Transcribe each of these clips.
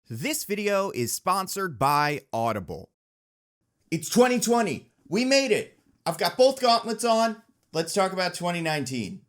This video is sponsored by Audible. It's 2020. We made it. I've got both gauntlets on. Let's talk about 2019.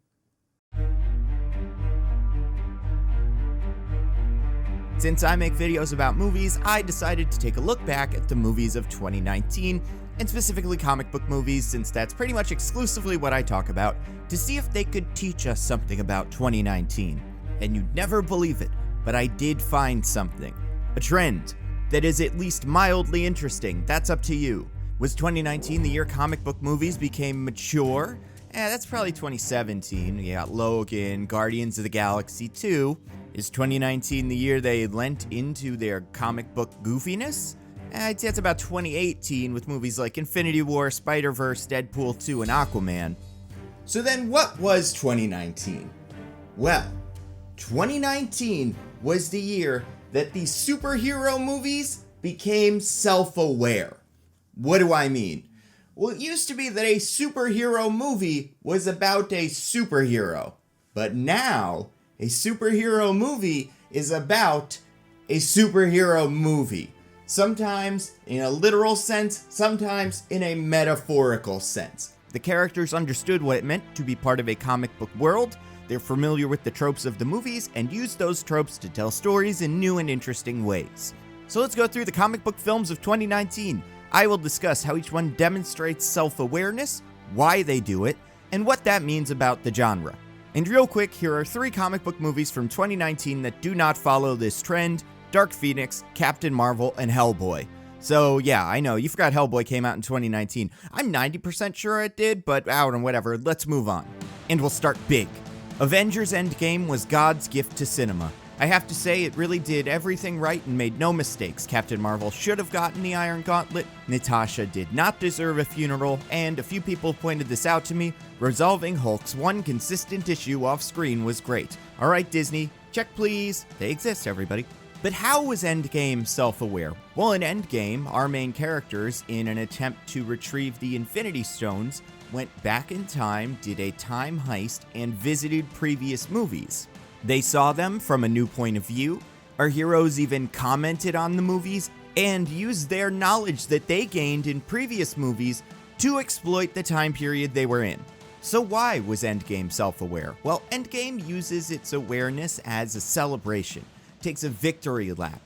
Since I make videos about movies, I decided to take a look back at the movies of 2019, and specifically comic book movies, since that's pretty much exclusively what I talk about, to see if they could teach us something about 2019. And you'd never believe it, but I did find something. A trend that is at least mildly interesting. That's up to you. Was 2019 the year comic book movies became mature? That's probably 2017. You got Logan, Guardians of the Galaxy 2. Is 2019 the year they lent into their comic book goofiness? I'd say it's about 2018 with movies like Infinity War, Spider-Verse, Deadpool 2, and Aquaman. So then what was 2019? Well, 2019 was the year that the superhero movies became self-aware. What do I mean? Well, it used to be that a superhero movie was about a superhero, but now a superhero movie is about a superhero movie. Sometimes in a literal sense, sometimes in a metaphorical sense. The characters understood what it meant to be part of a comic book world. They're familiar with the tropes of the movies and use those tropes to tell stories in new and interesting ways. So let's go through the comic book films of 2019. I will discuss how each one demonstrates self-awareness, why they do it, and what that means about the genre. And real quick, here are 3 comic book movies from 2019 that do not follow this trend: Dark Phoenix, Captain Marvel, and Hellboy. So yeah, I know, you forgot Hellboy came out in 2019. I'm 90% sure it did, but I don't know, whatever, let's move on. And we'll start big. Avengers Endgame was God's gift to cinema. I have to say, it really did everything right and made no mistakes. Captain Marvel should have gotten the Iron Gauntlet, Natasha did not deserve a funeral, and a few people pointed this out to me, resolving Hulk's one consistent issue off screen was great. Alright Disney, check please, they exist everybody. But how was Endgame self-aware? Well, in Endgame, our main characters, in an attempt to retrieve the Infinity Stones, went back in time, did a time heist, and visited previous movies. They saw them from a new point of view. Our heroes even commented on the movies and used their knowledge that they gained in previous movies to exploit the time period they were in. So why was Endgame self-aware? Well, Endgame uses its awareness as a celebration, takes a victory lap.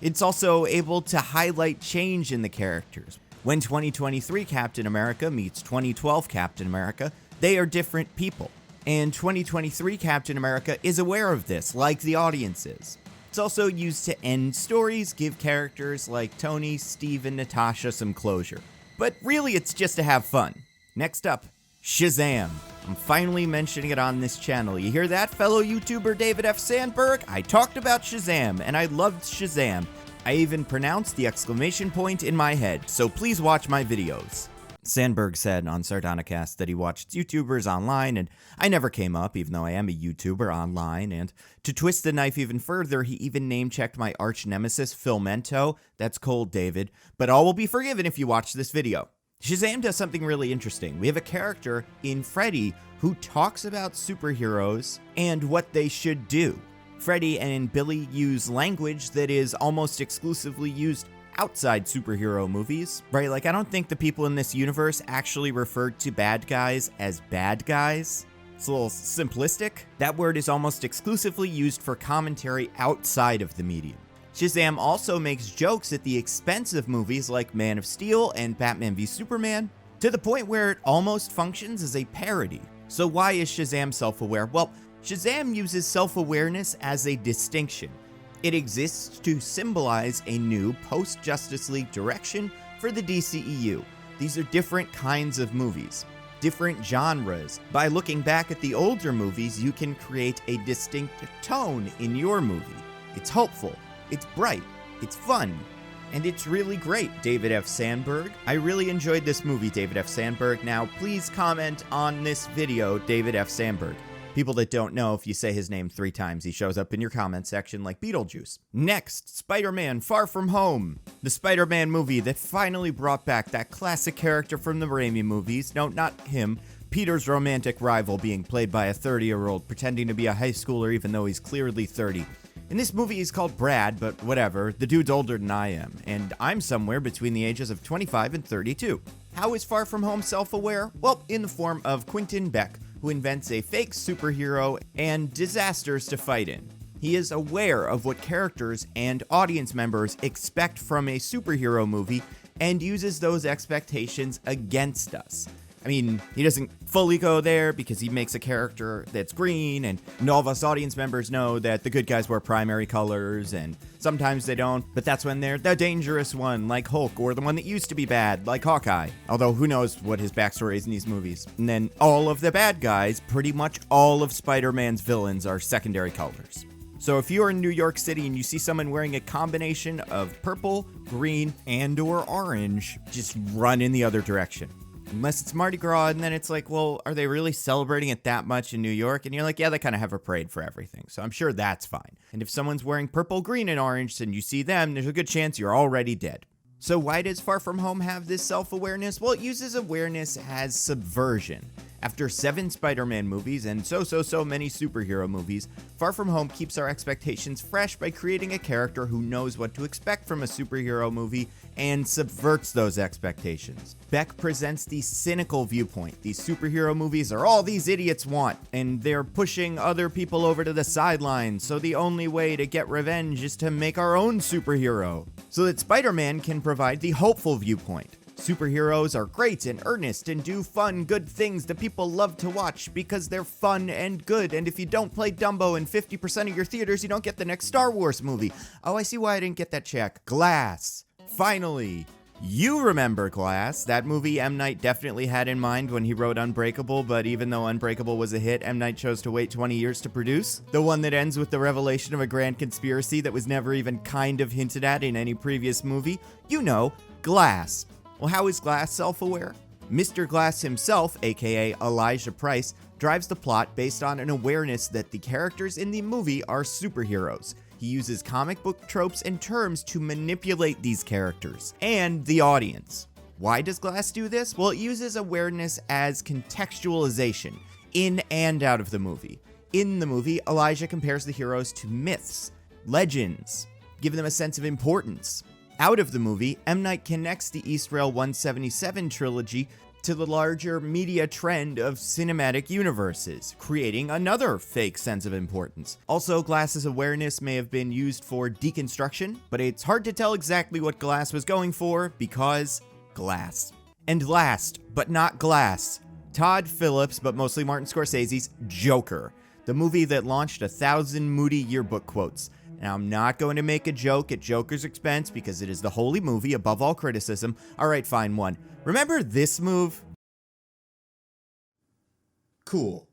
It's also able to highlight change in the characters. When 2023 Captain America meets 2012 Captain America, they are different people. And 2023 Captain America is aware of this, like the audience is. It's also used to end stories, give characters like Tony, Steve, and Natasha some closure. But really, it's just to have fun. Next up, Shazam. I'm finally mentioning it on this channel. You hear that, fellow YouTuber David F. Sandberg? I talked about Shazam, and I loved Shazam. I even pronounced the exclamation point in my head, so please watch my videos. Sandberg said on Sardonicast that he watched YouTubers online, and I never came up, even though I am a YouTuber online, and to twist the knife even further, he even name-checked my arch nemesis, Phil Mento. That's cold, David, but all will be forgiven if you watch this video. Shazam does something really interesting. We have a character in Freddy who talks about superheroes and what they should do. Freddy and Billy use language that is almost exclusively used outside superhero movies, right? Like, I don't think the people in this universe actually referred to bad guys as bad guys. It's a little simplistic. That word is almost exclusively used for commentary outside of the medium. Shazam also makes jokes at the expense of movies like Man of Steel and Batman v Superman, to the point where it almost functions as a parody. So why is Shazam self-aware? Well, Shazam uses self-awareness as a distinction. It exists to symbolize a new post-Justice League direction for the DCEU. These are different kinds of movies, different genres. By looking back at the older movies, you can create a distinct tone in your movie. It's hopeful, it's bright, it's fun, and it's really great, David F. Sandberg. I really enjoyed this movie, David F. Sandberg. Now, please comment on this video, David F. Sandberg. People that don't know, if you say his name 3 times, he shows up in your comment section like Beetlejuice. Next, Spider-Man Far From Home. The Spider-Man movie that finally brought back that classic character from the Raimi movies. No, not him. Peter's romantic rival being played by a 30-year-old pretending to be a high schooler even though he's clearly 30. In this movie, he's called Brad, but whatever, the dude's older than I am, and I'm somewhere between the ages of 25 and 32. How is Far From Home self-aware? Well, in the form of Quentin Beck, who invents a fake superhero and disasters to fight in. He is aware of what characters and audience members expect from a superhero movie and uses those expectations against us. I mean, he doesn't fully go there because he makes a character that's green, and all of us audience members know that the good guys wear primary colors, and sometimes they don't, but that's when they're the dangerous one, like Hulk, or the one that used to be bad, like Hawkeye. Although, who knows what his backstory is in these movies. And then all of the bad guys, pretty much all of Spider-Man's villains, are secondary colors. So if you're in New York City and you see someone wearing a combination of purple, green, and or orange, just run in the other direction. Unless it's Mardi Gras, and then it's like, well, are they really celebrating it that much in New York? And you're like, yeah, they kind of have a parade for everything, so I'm sure that's fine. And if someone's wearing purple, green, and orange, and you see them, there's a good chance you're already dead. So why does Far From Home have this self-awareness? Well, it uses awareness as subversion. After 7 Spider-Man movies and so many superhero movies, Far From Home keeps our expectations fresh by creating a character who knows what to expect from a superhero movie and subverts those expectations. Beck presents the cynical viewpoint. These superhero movies are all these idiots want, and they're pushing other people over to the sidelines, so the only way to get revenge is to make our own superhero. So that Spider-Man can provide the hopeful viewpoint. Superheroes are great and earnest and do fun, good things that people love to watch because they're fun and good, and if you don't play Dumbo in 50% of your theaters, you don't get the next Star Wars movie. Oh, I see why I didn't get that check. Glass. Finally. You remember Glass. That movie M. Night definitely had in mind when he wrote Unbreakable, but even though Unbreakable was a hit, M. Night chose to wait 20 years to produce. The one that ends with the revelation of a grand conspiracy that was never even kind of hinted at in any previous movie. You know, Glass. Well, how is Glass self-aware? Mr. Glass himself, aka Elijah Price, drives the plot based on an awareness that the characters in the movie are superheroes. He uses comic book tropes and terms to manipulate these characters and the audience. Why does Glass do this? Well, it uses awareness as contextualization in and out of the movie. In the movie, Elijah compares the heroes to myths, legends, giving them a sense of importance. Out of the movie, M. Night connects the East Rail 177 trilogy to the larger media trend of cinematic universes, creating another fake sense of importance. Also, Glass's awareness may have been used for deconstruction, but it's hard to tell exactly what Glass was going for because Glass. And last, but not Glass, Todd Phillips, but mostly Martin Scorsese's Joker, the movie that launched 1,000 Moody yearbook quotes. Now, I'm not going to make a joke at Joker's expense because it is the holy movie above all criticism. All right, fine, one. Remember this move? Cool.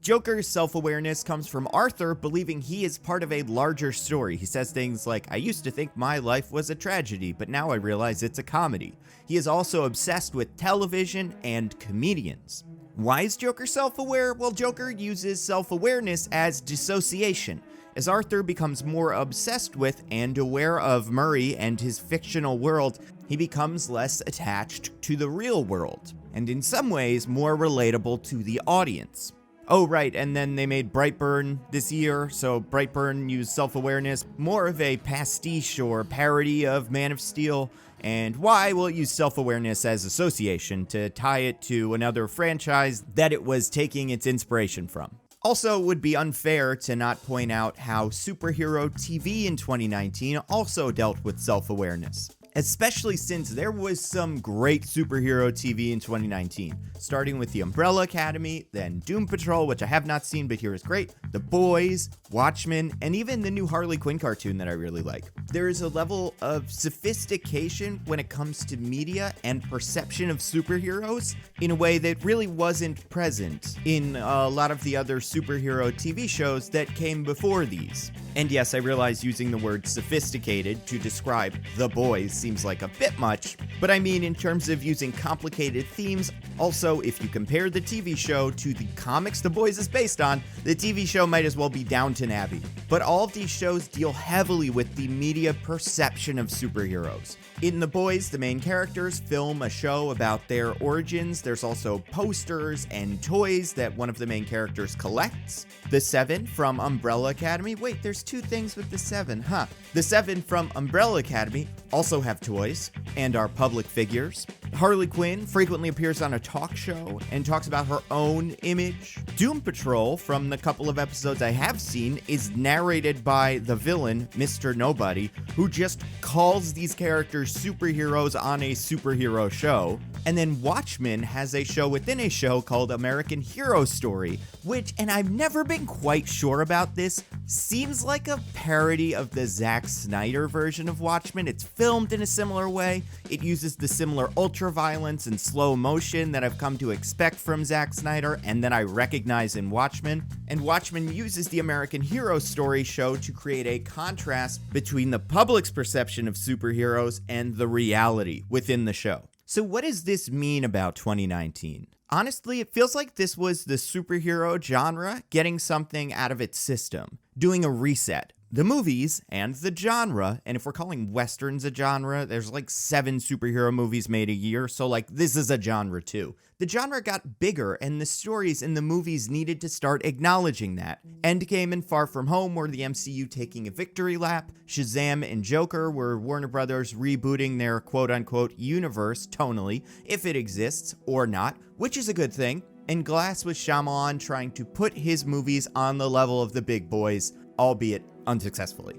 Joker's self-awareness comes from Arthur believing he is part of a larger story. He says things like, I used to think my life was a tragedy, but now I realize it's a comedy. He is also obsessed with television and comedians. Why is Joker self-aware? Well, Joker uses self-awareness as dissociation. As Arthur becomes more obsessed with and aware of Murray and his fictional world, he becomes less attached to the real world, and in some ways more relatable to the audience. Oh right, and then they made Brightburn this year, so Brightburn used self-awareness, more of a pastiche or parody of Man of Steel. And why? Well, it used self-awareness as association to tie it to another franchise that it was taking its inspiration from. Also, it would be unfair to not point out how superhero TV in 2019 also dealt with self-awareness. Especially since there was some great superhero TV in 2019, starting with The Umbrella Academy, then Doom Patrol, which I have not seen but hear is great, The Boys, Watchmen, and even the new Harley Quinn cartoon that I really like. There is a level of sophistication when it comes to media and perception of superheroes in a way that really wasn't present in a lot of the other superhero TV shows that came before these. And yes, I realize using the word sophisticated to describe The Boys seems like a bit much, but I mean in terms of using complicated themes Also, if you compare the TV show to the comics The Boys is based on, the TV show might as well be Downton Abbey. But all of these shows deal heavily with the media perception of superheroes. In The Boys, the main characters film a show about their origins. There's also posters and toys that one of the main characters collects. The Seven from Umbrella Academy. Wait, there's two things with the Seven, huh? The Seven from Umbrella Academy also have toys and are public figures. Harley Quinn frequently appears on a talk show and talks about her own image. Doom Patrol, from the couple of episodes I have seen, is narrated by the villain, Mr. Nobody, who just calls these characters superheroes on a superhero show. And then Watchmen has a show within a show called American Hero Story, which, and I've never been quite sure about this, seems like a parody of the Zack Snyder version of Watchmen. It's filmed in a similar way. It uses the similar ultra-violence and slow motion that I've come to expect from Zack Snyder and that I recognize in Watchmen. And Watchmen uses the American Hero Story show to create a contrast between the public's perception of superheroes and the reality within the show. So what does this mean about 2019? Honestly, it feels like this was the superhero genre getting something out of its system, doing a reset. The movies and the genre, and if we're calling westerns a genre, there's like 7 superhero movies made a year, so like this is a genre too. The genre got bigger and the stories in the movies needed to start acknowledging that. Endgame and Far From Home were the MCU taking a victory lap. Shazam and Joker were Warner Brothers rebooting their quote-unquote universe tonally, if it exists or not, which is a good thing. And Glass was Shyamalan trying to put his movies on the level of the big boys, albeit unsuccessfully.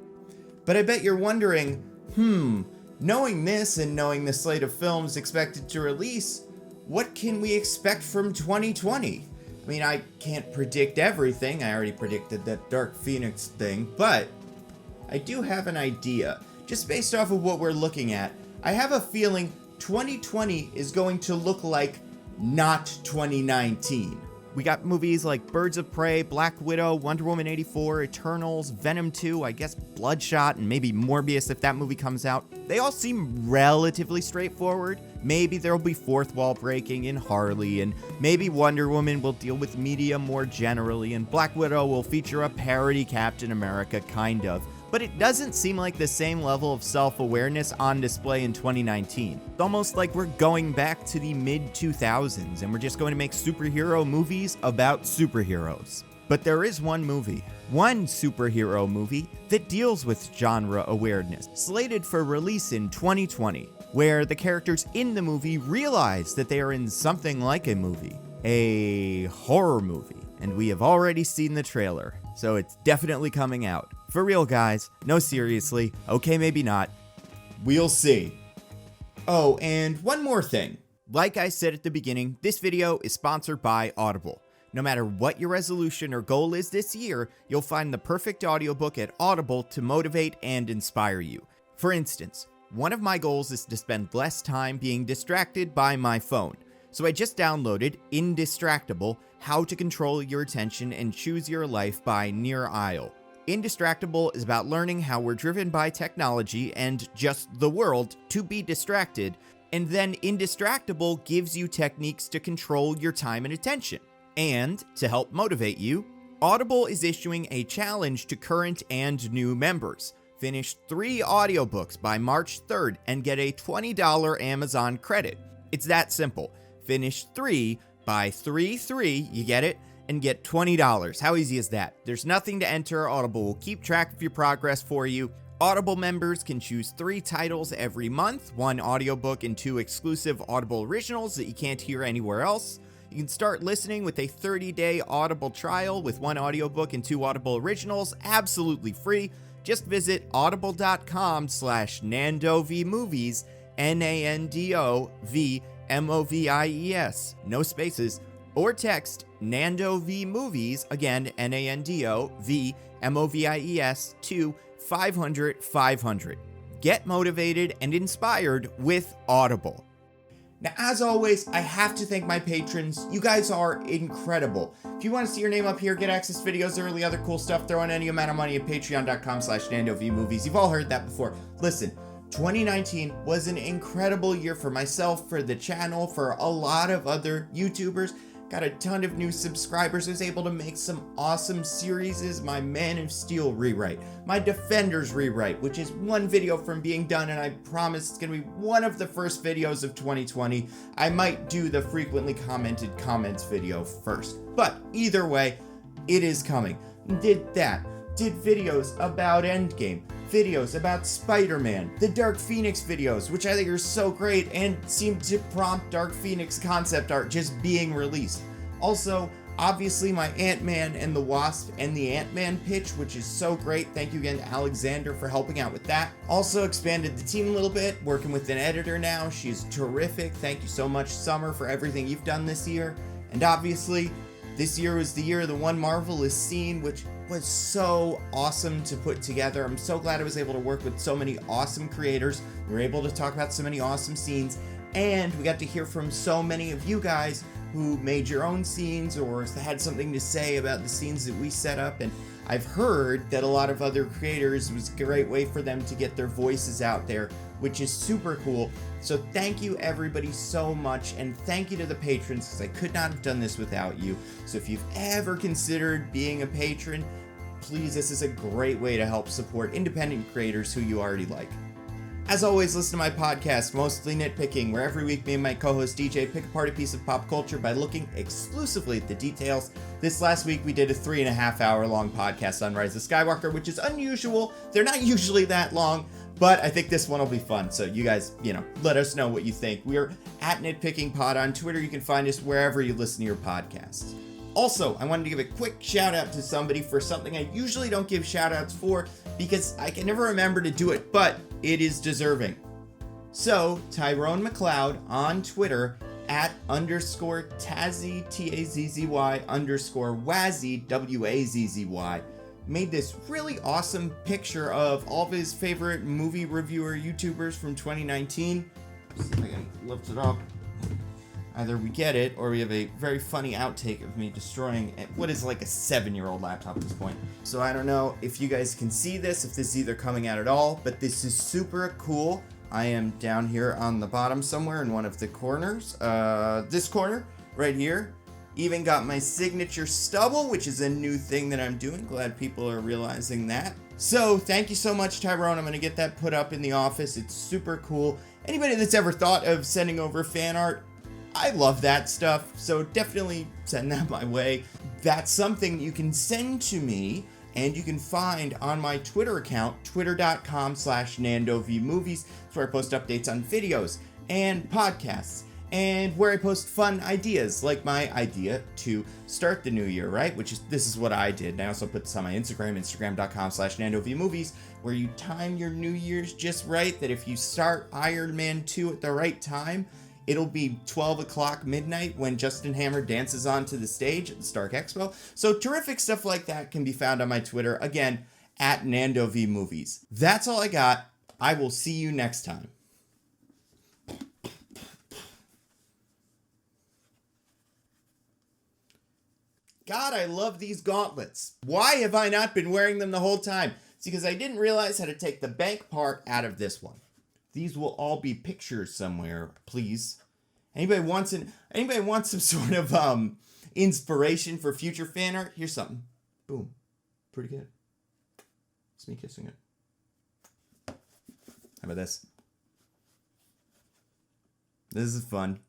But I bet you're wondering, knowing this and knowing the slate of films expected to release, what can we expect from 2020? I mean, I can't predict everything. I already predicted that Dark Phoenix thing, but I do have an idea. Just based off of what we're looking at, I have a feeling 2020 is going to look like not 2019. We got movies like Birds of Prey, Black Widow, Wonder Woman 84, Eternals, Venom 2, I guess Bloodshot, and maybe Morbius if that movie comes out. They all seem relatively straightforward. Maybe there'll be fourth wall breaking in Harley, and maybe Wonder Woman will deal with media more generally, and Black Widow will feature a parody Captain America, kind of. But it doesn't seem like the same level of self-awareness on display in 2019. It's almost like we're going back to the mid-2000s and we're just going to make superhero movies about superheroes. But there is one superhero movie that deals with genre awareness, slated for release in 2020, where the characters in the movie realize that they are in something like a movie, a horror movie. And we have already seen the trailer, so it's definitely coming out. For real, guys. No, seriously. Okay, maybe not. We'll see. Oh, and one more thing. Like I said at the beginning, this video is sponsored by Audible. No matter what your resolution or goal is this year, you'll find the perfect audiobook at Audible to motivate and inspire you. For instance, one of my goals is to spend less time being distracted by my phone. So I just downloaded Indistractable: How to Control Your Attention and Choose Your Life by Nir Eyal. Indistractable is about learning how we're driven by technology and just the world to be distracted, and then Indistractable gives you techniques to control your time and attention. And to help motivate you, Audible is issuing a challenge to current and new members. Finish 3 audiobooks by March 3rd and get a $20 Amazon credit. It's that simple. Finish 3 by 3/3, you get it, and get $20. How easy is that? There's nothing to enter. Audible will keep track of your progress for you. Audible members can choose 3 titles every month, 1 audiobook and 2 exclusive Audible originals that you can't hear anywhere else. You can start listening with a 30-day Audible trial with 1 audiobook and 2 Audible originals, absolutely free. Just visit audible.com/NandoVmovies, NANDOVMOVIES, no spaces, or text NandoVmovies, again, NANDOVMOVIES, to 500-500. Get motivated and inspired with Audible. Now, as always, I have to thank my patrons. You guys are incredible. If you want to see your name up here, get access to videos early, other cool stuff, throw in any amount of money at patreon.com/NandoVmovies. You've all heard that before. Listen, 2019 was an incredible year for myself, for the channel, for a lot of other YouTubers. Got a ton of new subscribers. I was able to make some awesome series. My Man of Steel rewrite, my Defenders rewrite, which is one video from being done, and I promise it's gonna be one of the first videos of 2020. I might do the frequently commented comments video first, but either way, it is coming. Did that. Did videos about Endgame, videos about Spiderman, the Dark Phoenix videos, which I think are so great and seem to prompt Dark Phoenix concept art just being released. Also, obviously my Ant-Man and the Wasp and the Ant-Man pitch, which is so great. Thank you again to Alexander for helping out with that. Also expanded the team a little bit, working with an editor now. She's terrific. Thank you so much, Summer, for everything you've done this year. And obviously, this year was the year of the One Marvelous Scene, which was so awesome to put together. I'm so glad I was able to work with so many awesome creators. We were able to talk about so many awesome scenes, and we got to hear from so many of you guys who made your own scenes or had something to say about the scenes that we set up. And I've heard that a lot of other creators, it was a great way for them to get their voices out there, which is super cool. So thank you everybody so much, and thank you to the patrons, because I could not have done this without you. So if you've ever considered being a patron, please, this is a great way to help support independent creators who you already like. As always, listen to my podcast, Mostly Nitpicking, where every week me and my co-host DJ pick apart a piece of pop culture by looking exclusively at the details. This last week we did a 3.5-hour long podcast on Rise of Skywalker, which is unusual. They're not usually that long, but I think this one will be fun. So you guys, let us know what you think. We're at Nitpicking Pod on Twitter. You can find us wherever you listen to your podcasts. Also, I wanted to give a quick shout out to somebody for something I usually don't give shout outs for because I can never remember to do it, but it is deserving. So, Tyrone McLeod on Twitter at _Tazzy, Tazzy _Wazzy, Wazzy, made this really awesome picture of all of his favorite movie reviewer YouTubers from 2019. Let's see if I can lift it up. Either we get it, or we have a very funny outtake of me destroying what is like a 7-year-old laptop at this point. So I don't know if you guys can see this, if this is either coming out at all, but this is super cool. I am down here on the bottom somewhere in one of the corners. This corner, right here. Even got my signature stubble, which is a new thing that I'm doing. Glad people are realizing that. So thank you so much, Tyrone. I'm going to get that put up in the office. It's super cool. Anybody that's ever thought of sending over fan art, I love that stuff, so definitely send that my way. That's something you can send to me, and you can find on my Twitter account, twitter.com/NandoVMovies. It's where I post updates on videos and podcasts, and where I post fun ideas, like my idea to start the new year, right? This is what I did. And I also put this on my Instagram, instagram.com/NandoVMovies, where you time your New Year's just right, that if you start Iron Man 2 at the right time, it'll be 12 o'clock midnight when Justin Hammer dances onto the stage at the Stark Expo. So terrific stuff like that can be found on my Twitter, again, at NandoVMovies. That's all I got. I will see you next time. God, I love these gauntlets. Why have I not been wearing them the whole time? It's because I didn't realize how to take the bank part out of this one. These will all be pictures somewhere, please. Anybody wants some sort of inspiration for future fan art? Here's something. Boom. Pretty good. It's me kissing it. How about this? This is fun.